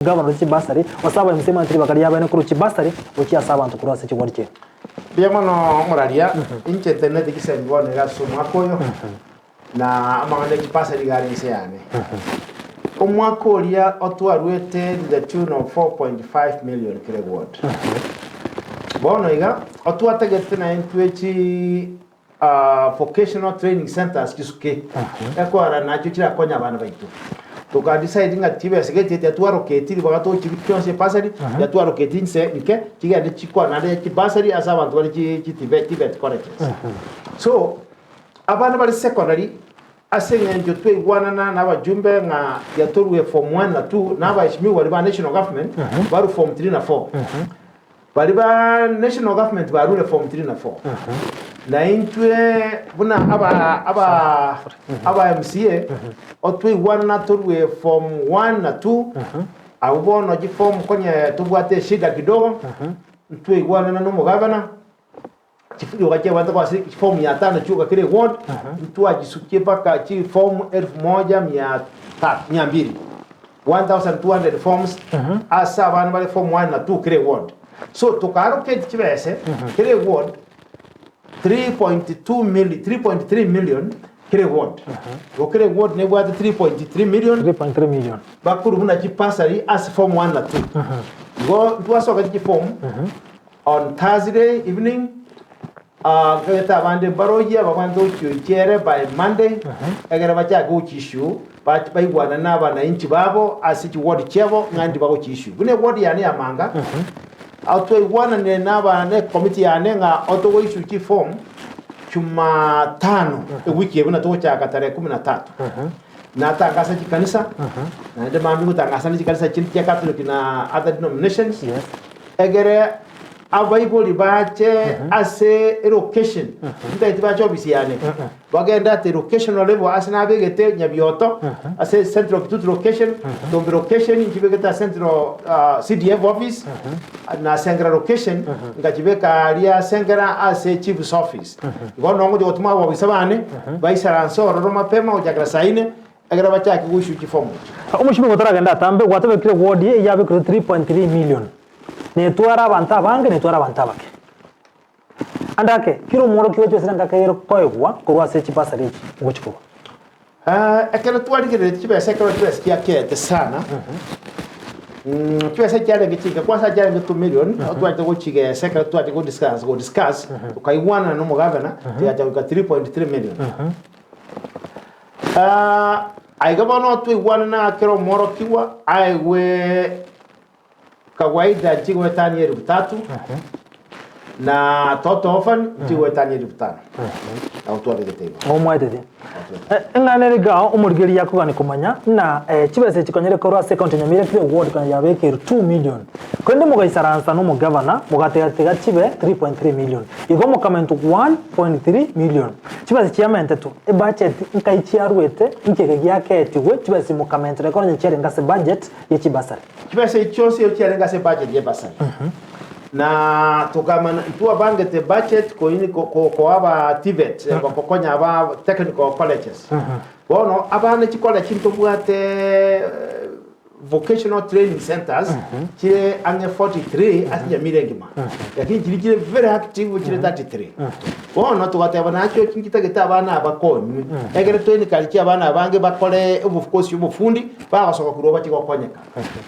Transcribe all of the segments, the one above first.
Governor chi Bursary wasaba msema ntiri bakari yaba n'kuru chi Bursary uki asaba ntu kurasa chi warike biyama no moraria inche internet kisembo ne gaso makoyo na amangane chi Bursary gari seyane omwakoria otwarwete the tune of 4.5 million reward bono iga otwategete na intwechi vocational training centers kisuke yakwara nacho kira konya abana baitu toka decide ngatibe segete yatwaroketi bagato chibikyonse Bursary yatwaroketi nse nke kigende chikwa nade ki Bursary asa abantu bali ki Tibet colleges so abana bali secondary asengenjo twigwana na abajumbe nga yatorwe form 1 na 2 naba ishimiwa bali ba national government bari form 3 na 4 bali ba national government bari form 3 na 4 na intwe buna aba MCA otwe one na torwe form 1 na 2 abubono ji form konye tubwate shida kidogo ntwe one na no mugavana kifudi wakaje wanda kwa form ya 5 chuka kile ward ntwa jisukie paka chi form 1200 1200 forms asa abantu bali form 1 na 2 kile ward so tukaroketi kibese kile ward 3.3 million kile ward okile ward ne bwa 3.3 million bakuru buna ki Bursary as form 1 na 2 go tuasoka ki form on Thursday evening geta bande baroja bakwando cyokere by Monday egera bacha go kishu bai bwana naba inchi babo asiki ward chebo ngandi babo kishu bune ward yani amanga atwe wana ne naba ne committee yane nga otowo issue ki form chuma 5 wiki yebuna to cha katare 13 na tangasa ki kanisa na de mambi kutangasa ni kanisa chini ya Catholic na other denominations egere available bache ase location ndati bacho bisiyane bagenda te locational level asina begete nyabioto ase central of location do location njibegeta central CDF office na sengra location ngajibeka aria sengra ase chief's office ngono ngo gotuma wa bisabane baisara ro mapema ujagra saine agara bacha ki wishu ki form umushimi ngotaragenda tambe gwatabe kire ward ye yabe 3.3 million netwara abantu abange netwara abantu abake andake kiro moro kiwe cyose ngakayero koyegwa kurwase chi Bursary ngochiko akela twarigire chibe sekero twese kyakete sana twese cyale gichika kwa sa cyale 2 million twate gochige sekero twate go discuss ukaiwana no mugavana yaja ka 3.3 million aigabono twiwana na kiro moro kiwa aiwe kawaida jigo tani 3 na toto ofan jigo tani 5 auto agetego omwaitete ngane riga umurigeri yako ni kumanya na kibese kikonyere ko rwa second Nyamira kire ward kan yabeke 2 million kwende mugaisharansa no mugavana mugatega chibe 3.3 million igo mukamento 1.3 million kibese chiamente to e budget nkaichi arwete nkege gyaketiwe kibese mukamento rekoro nyechere ngase budget ye Bursary kibese chose yo cyere ngase budget ye Bursary na tukamana tuwa bangete budget ko ini ko aba Tibet bakokonya aba technical colleges bono abana chikola chinto bwate vocational training centers kire anye 43 asinya mirengima lakini kire very active kire 33 bono tuwate abana acho kinkitageta abana abakonyi egere toini kaliki abana abange bakole obufukosi obufundi bagasoka kuroba kikokonyeka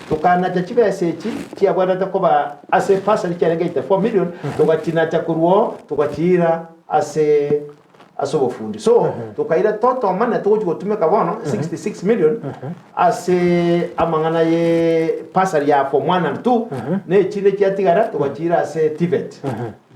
tukana chachibe sechi kiabwana takoba ase Bursary kyarengete 4 million tukatina chakuruo tukatira ase asobofundi so tukaira toto mana tuko tumeka bono 66 million ase amangana ye Bursary ya form 1 and 2 ne chile kyatigara tukachira ase Tibet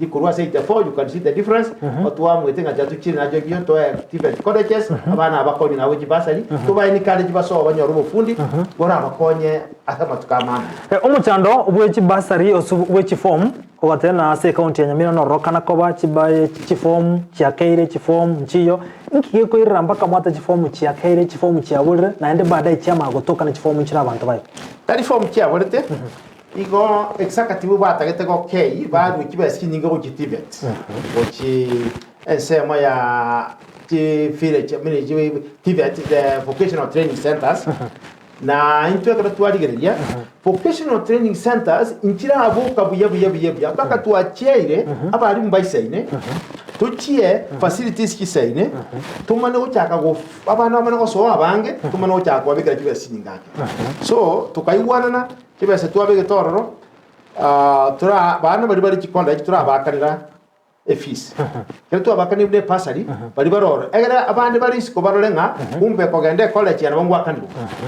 gikurwa se itafo you can see the difference otwa mwetenga jatu chile najo giyo to Tibet colleges abana abakoni nawe Bursary tuba ni college baso abanyoro bofundi bora abakonye atama tukamana umuchando ubwe Bursary osubwe form ogatena ase county ya Nyamira no rokana koba chibaye form kyakaire form nchiyo nkige ko iramba kamata form kyakaire form kyabulire naende baadaye cyama gotoka na form nchira abantu bayo tari form kyabulite igo executive batagete ko kei badu kibasi ningo ko Tibet ochi ensema ya village Tibet the vocational training centers na into ka twari gereya vocational training centers inchira abuka buya baka tuacheire abari mbaisaine tuchie facilities kisaine tumane uchaka go abana bamane go so abange tumane uchaka kwa bigara kibesi ngake so tukaiwanana kibese twabege tororo tura bana bari kikonda tura abakanira fees kero twabakani bune pasari bari baroro egera abandi bari siko barolenga kumbe kogende college yana bangwa kandu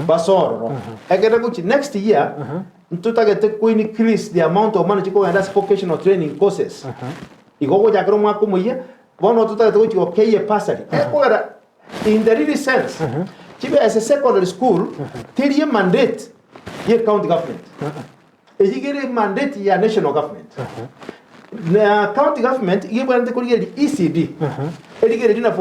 basoro egera guchi next year tutagete ku increase the amount of money chiko and vocational training courses igogo jakero mwako muye bono tutagete guchi okeye pasari egora in the really sense chibe as a secondary school tiri mandate ye county government ejigere mandate ya national government na county government igibwante kuri ECD eligere dina